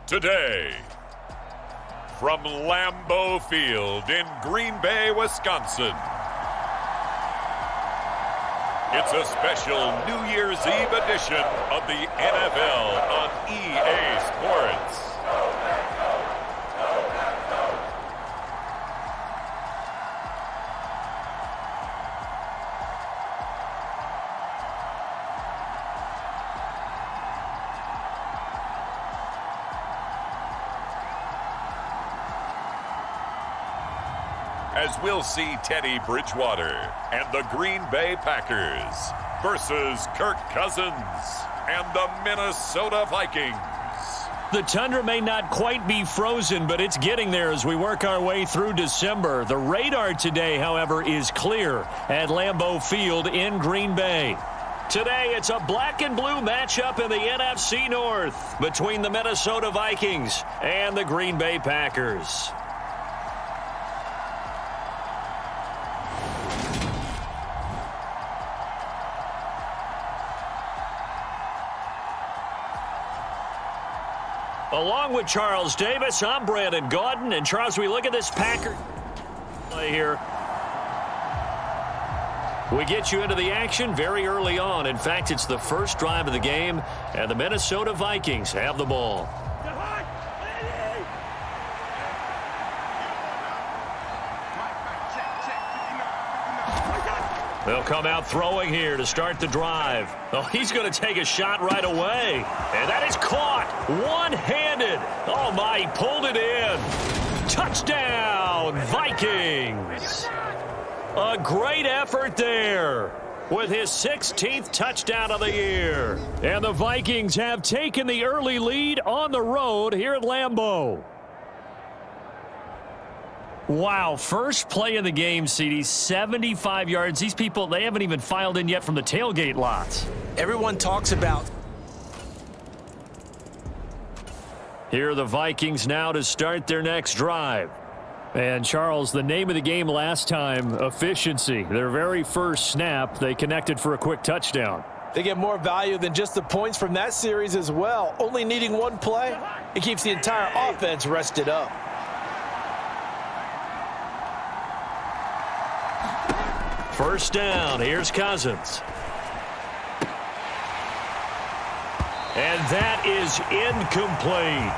Today, from Lambeau Field in Green Bay, Wisconsin, it's a special New Year's Eve edition of the NFL on EA Sports. As we'll see Teddy Bridgewater and the Green Bay Packers versus Kirk Cousins and the Minnesota Vikings. The tundra may not quite be frozen, but it's getting there as we work our way through December. The radar today, however, is clear at Lambeau Field in Green Bay. Today, it's a black and blue matchup in the NFC North between the Minnesota Vikings and the Green Bay Packers. Along with Charles Davis, I'm Brandon Gaudin. And Charles, we look at this Packer play here. We get you into the action very early on. In fact, it's the first drive of the game, and the Minnesota Vikings have the ball. They'll come out throwing here to start the drive. Oh, he's going to take a shot right away. And that is caught one-handed. Oh, my, he pulled it in. Touchdown, Vikings. A great effort there with his 16th touchdown of the year. And the Vikings have taken the early lead on the road here at Lambeau. Wow, first play of the game, CD, 75 yards. These people, they haven't even filed in yet from the tailgate lots. Everyone talks about. Here are the Vikings now to start their next drive. And, Charles, the name of the game last time, efficiency. Their very first snap, they connected for a quick touchdown. They get more value than just the points from that series as well. Only needing one play, it keeps the entire offense rested up. First down, here's Cousins. And that is incomplete.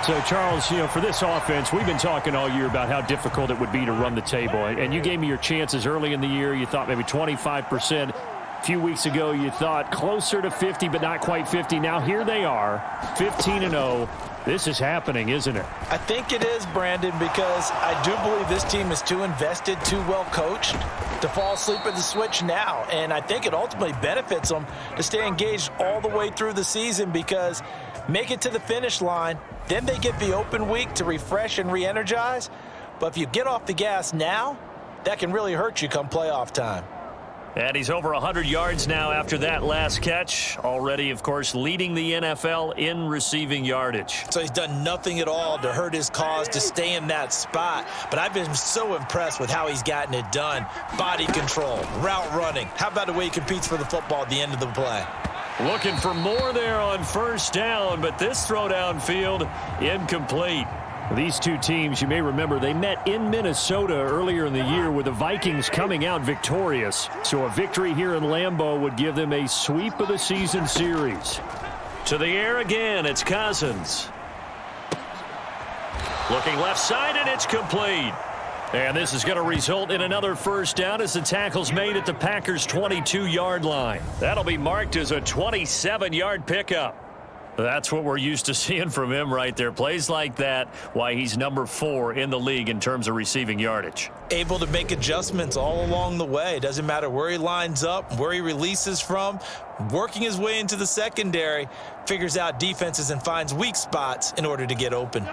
So, Charles, for this offense, we've been talking all year about how difficult it would be to run the table. And you gave me your chances early in the year. You thought maybe 25%. A few weeks ago, you thought closer to 50, but not quite 50. Now, here they are, 15-0. This is happening, isn't it? I think it is, Brandon, because I do believe this team is too invested, too well coached to fall asleep at the switch now. And I think it ultimately benefits them to stay engaged all the way through the season because make it to the finish line, then they get the open week to refresh and re-energize. But if you get off the gas now, that can really hurt you come playoff time. And he's over 100 yards now after that last catch. Already, of course, leading the NFL in receiving yardage. So he's done nothing at all to hurt his cause to stay in that spot. But I've been so impressed with how he's gotten it done. Body control, route running. How about the way he competes for the football at the end of the play? Looking for more there on first down, but this throw downfield incomplete. These two teams, you may remember, they met in Minnesota earlier in the year with the Vikings coming out victorious. So a victory here in Lambeau would give them a sweep of the season series. To the air again, it's Cousins. Looking left side, and it's complete. And this is going to result in another first down as the tackle's made at the Packers' 22-yard line. That'll be marked as a 27-yard pickup. That's what we're used to seeing from him right there. Plays like that, why he's number 4 in the league in terms of receiving yardage. Able to make adjustments all along the way. Doesn't matter where he lines up, where he releases from. Working his way into the secondary, figures out defenses and finds weak spots in order to get open.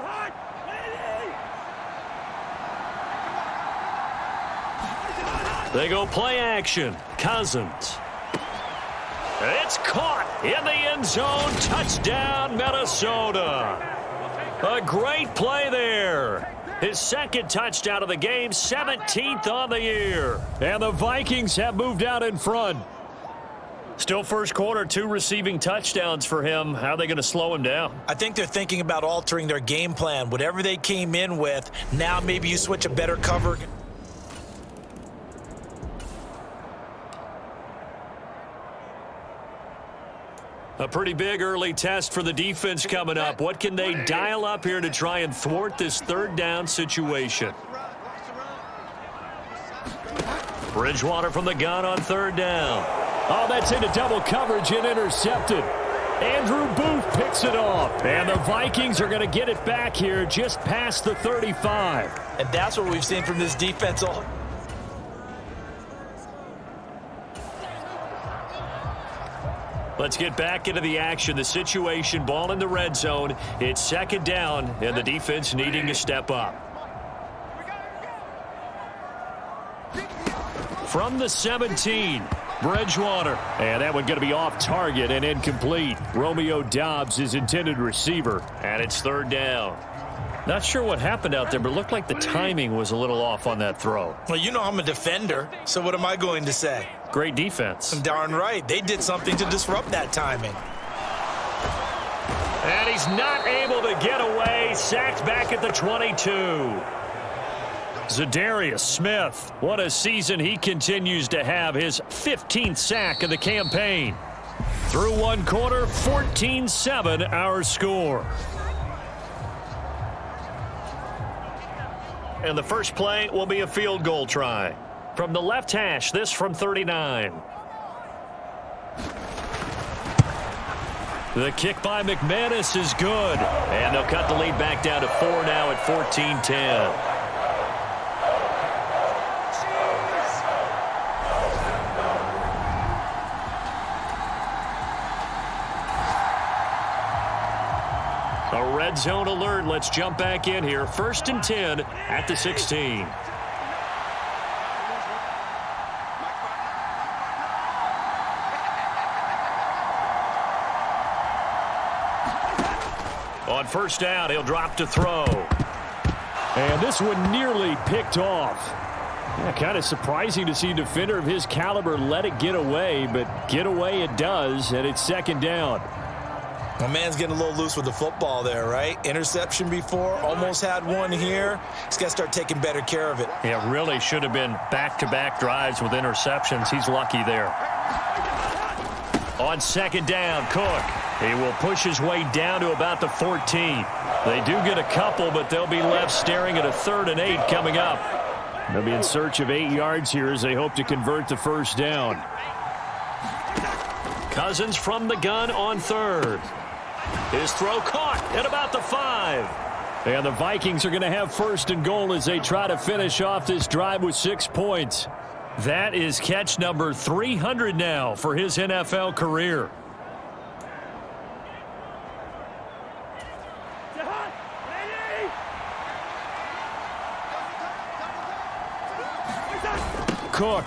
They go play action. Cousins. It's caught in the end zone. Touchdown, Minnesota. A great play there. His second touchdown of the game, 17th on the year. And the Vikings have moved out in front. Still first quarter, 2 receiving touchdowns for him. How are they going to slow him down? I think they're thinking about altering their game plan. Whatever they came in with, now maybe you switch a better cover. A pretty big early test for the defense coming up. What can they dial up here to try and thwart this third down situation? Bridgewater from the gun on third down. Oh, that's into double coverage and intercepted. Andrew Booth picks it off. And the Vikings are going to get it back here just past the 35. And that's what we've seen from this defense all. Let's get back into the action. The situation, ball in the red zone. It's second down, and the defense needing to step up. From the 17, Bridgewater. And that one going to be off target and incomplete. Romeo Doubs, his intended receiver. And it's third down. Not sure what happened out there, but it looked like the timing was a little off on that throw. Well, you know I'm a defender, so what am I going to say? Great defense. Darn right. They did something to disrupt that timing. And he's not able to get away. Sacked back at the 22. Zadarius Smith. What a season he continues to have. His 15th sack of the campaign. Through one quarter, 14-7 our score. And the first play will be a field goal try. From the left hash, this from 39. The kick by McManus is good. And they'll cut the lead back down to 4 now at 14-10. A red zone alert. Let's jump back in here. 1st and 10 at the 16. On first down, he'll drop to throw. And this one nearly picked off. Yeah, kind of surprising to see a defender of his caliber let it get away, but get away it does, and it's second down. My man's getting a little loose with the football there, right? Interception before, almost had one here. He's got to start taking better care of it. Yeah, really should have been back-to-back drives with interceptions. He's lucky there. On second down, Cook. He will push his way down to about the 14. They do get a couple, but they'll be left staring at a 3rd and 8 coming up. They'll be in search of 8 yards here as they hope to convert the first down. Cousins from the gun on 3rd. His throw caught at about the 5. And the Vikings are going to have 1st and goal as they try to finish off this drive with 6 points. That is catch number 300 now for his NFL career. Cook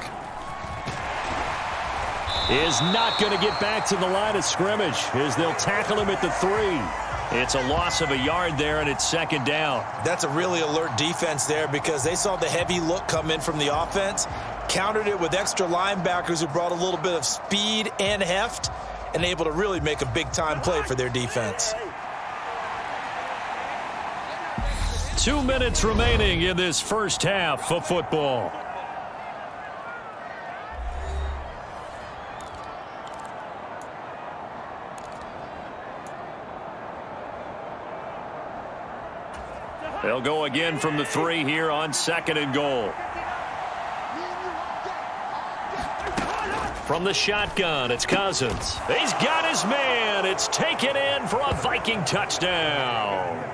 is not going to get back to the line of scrimmage as they'll tackle him at the 3. It's a loss of a yard there, and it's second down. That's a really alert defense there because they saw the heavy look come in from the offense, countered it with extra linebackers who brought a little bit of speed and heft, and able to really make a big-time play for their defense. 2 minutes remaining in this first half of football. They'll go again from the 3 here on 2nd and goal. From the shotgun, it's Cousins. He's got his man. It's taken in for a Viking touchdown.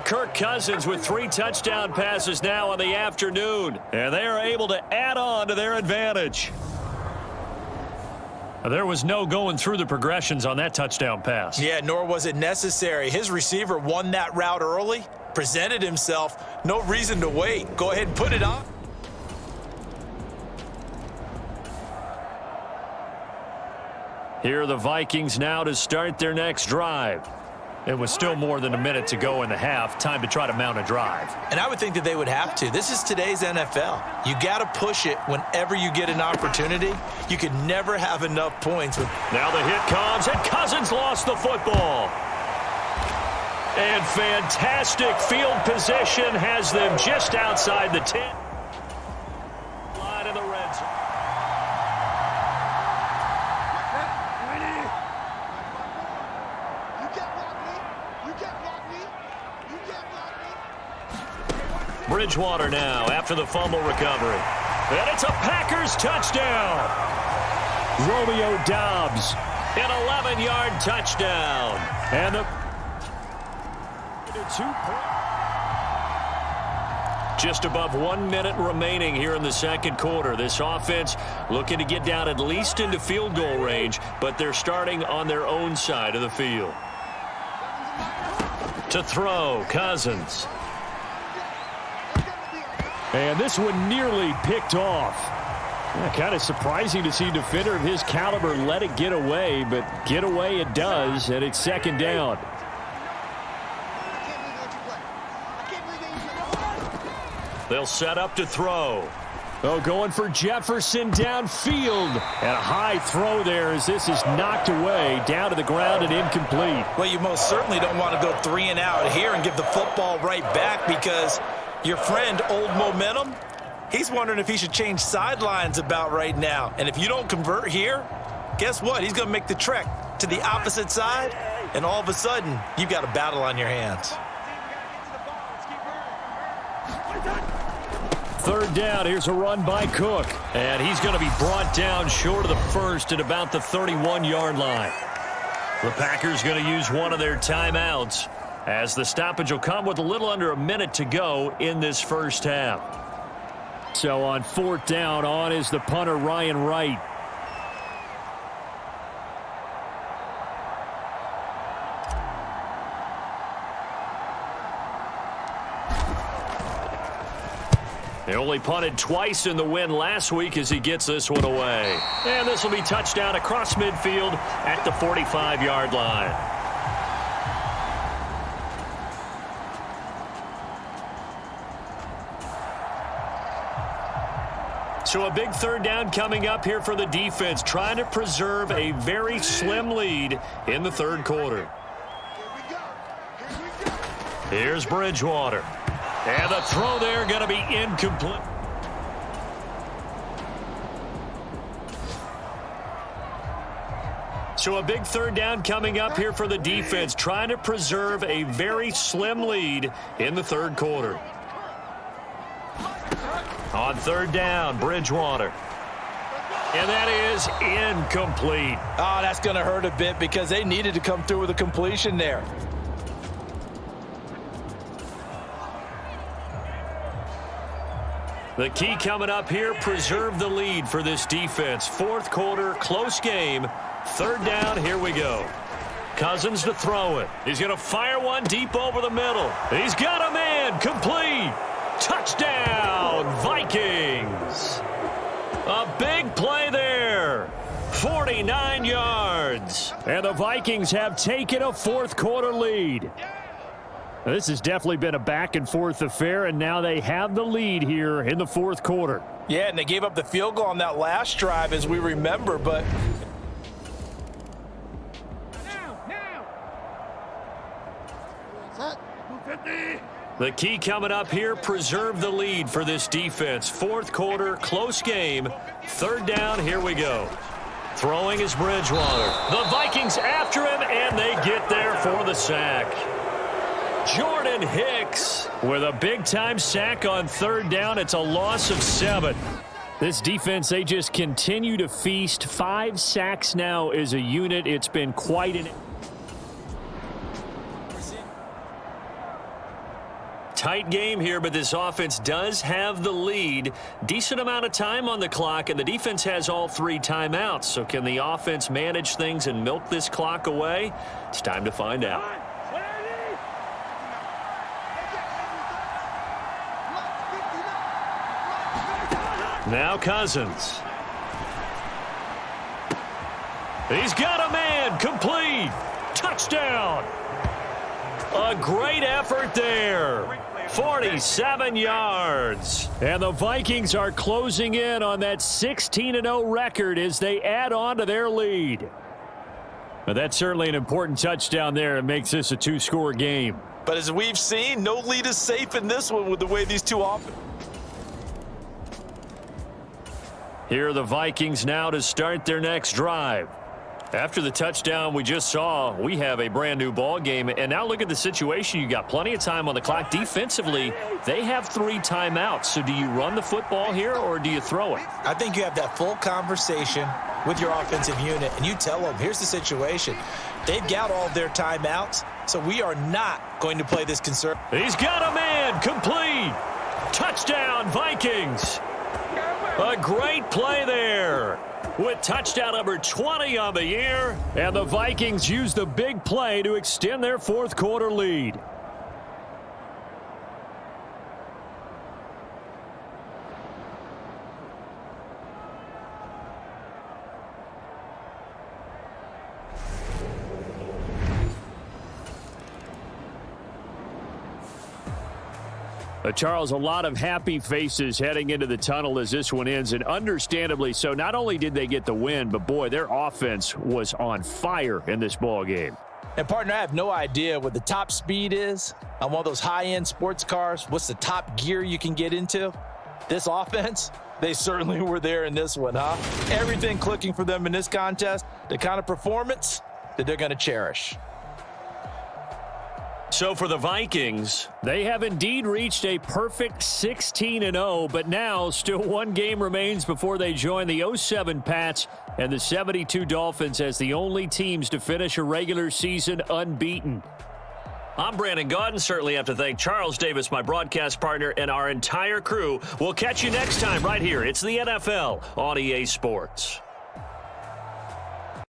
Kirk Cousins with 3 touchdown passes now in the afternoon, and they are able to add on to their advantage. There was no going through the progressions on that touchdown pass. Yeah, nor was it necessary. His receiver won that route early, presented himself. No reason to wait. Go ahead and put it on. Here are the Vikings now to start their next drive. It was still more than a minute to go in the half. Time to try to mount a drive. And I would think that they would have to. This is today's NFL. You got to push it whenever you get an opportunity. You could never have enough points. Now the hit comes, and Cousins lost the football. And fantastic field position has them just outside the 10. Line in the red zone. Bridgewater now after the fumble recovery. And it's a Packers touchdown. Romeo Doubs. An 11-yard touchdown. And the just above 1 minute remaining here in the second quarter. This offense looking to get down at least into field goal range, but they're starting on their own side of the field. To throw, Cousins. And this one nearly picked off. Kind of surprising to see a defender of his caliber let it get away, but get away it does, and it's second down. They'll set up to throw. Oh, going for Jefferson downfield. And a high throw there as this is knocked away, down to the ground and incomplete. Well, you most certainly don't want to go 3 and out here and give the football right back, because your friend, Old Momentum, he's wondering if he should change sidelines about right now. And if you don't convert here, guess what? He's going to make the trek to the opposite side, and all of a sudden, you've got a battle on your hands. Third down, here's a run by Cook. And he's going to be brought down short of the first at about the 31-yard line. The Packers going to use one of their timeouts, as the stoppage will come with a little under a minute to go in this first half. So on fourth down, on is the punter, Ryan Wright. He only punted twice in the win last week as he gets this one away. And this will be touchdown across midfield at the 45-yard line. So a big third down coming up here for the defense, trying to preserve a very slim lead in the third quarter. Here's Bridgewater. And the throw there going to be incomplete. So a big third down coming up here for the defense, trying to preserve a very slim lead in the third quarter. On third down, Bridgewater. And that is incomplete. Oh, that's going to hurt a bit, because they needed to come through with a completion there. The key coming up here, preserve the lead for this defense. Fourth quarter, close game. Third down, here we go. Cousins to throw it. He's going to fire one deep over the middle. He's got a man, complete. Touchdown, Vikings. A big play there. 49 yards. And the Vikings have taken a fourth quarter lead. This has definitely been a back-and-forth affair, and now they have the lead here in the fourth quarter. Yeah, and they gave up the field goal on that last drive, as we remember, but... The key coming up here, preserve the lead for this defense. Fourth quarter, close game. Third down, here we go. Throwing is Bridgewater. The Vikings after him, and they get there for the sack. Jordan Hicks with a big-time sack on third down. It's a loss of 7. This defense, they just continue to feast. 5 sacks now as a unit. It's been quite an... Tight game here, but this offense does have the lead. Decent amount of time on the clock, and the defense has all 3 timeouts. So can the offense manage things and milk this clock away? It's time to find out. Now Cousins. He's got a man, complete. Touchdown. A great effort there. 47 yards. And the Vikings are closing in on that 16-0 record as they add on to their lead. But that's certainly an important touchdown there. It makes this a two-score game. But as we've seen, no lead is safe in this one with the way these two offenses. Here are the Vikings now to start their next drive. After the touchdown we just saw, we have a brand new ball game. And now look at the situation. You got plenty of time on the clock. Defensively, they have 3 timeouts. So do you run the football here or do you throw it? I think you have that full conversation with your offensive unit, and you tell them, here's the situation. They've got all of their timeouts, so we are not going to play this conservative. He's got a man. Complete. Touchdown, Vikings. A great play there with touchdown number 20 on the year. And the Vikings use the big play to extend their fourth quarter lead. Charles, a lot of happy faces heading into the tunnel as this one ends, and understandably so. Not only did they get the win, but boy, their offense was on fire in this ball game. And partner, I have no idea what the top speed is on one of those high-end sports cars. What's the top gear you can get into? This offense, they certainly were there in this one, huh? Everything clicking for them in this contest, the kind of performance that they're going to cherish. So for the Vikings, they have indeed reached a perfect 16-0, but now still one game remains before they join the 07 Pats and the 72 Dolphins as the only teams to finish a regular season unbeaten. I'm Brandon Gaudin. Certainly have to thank Charles Davis, my broadcast partner, and our entire crew. We'll catch you next time right here. It's the NFL on EA Sports.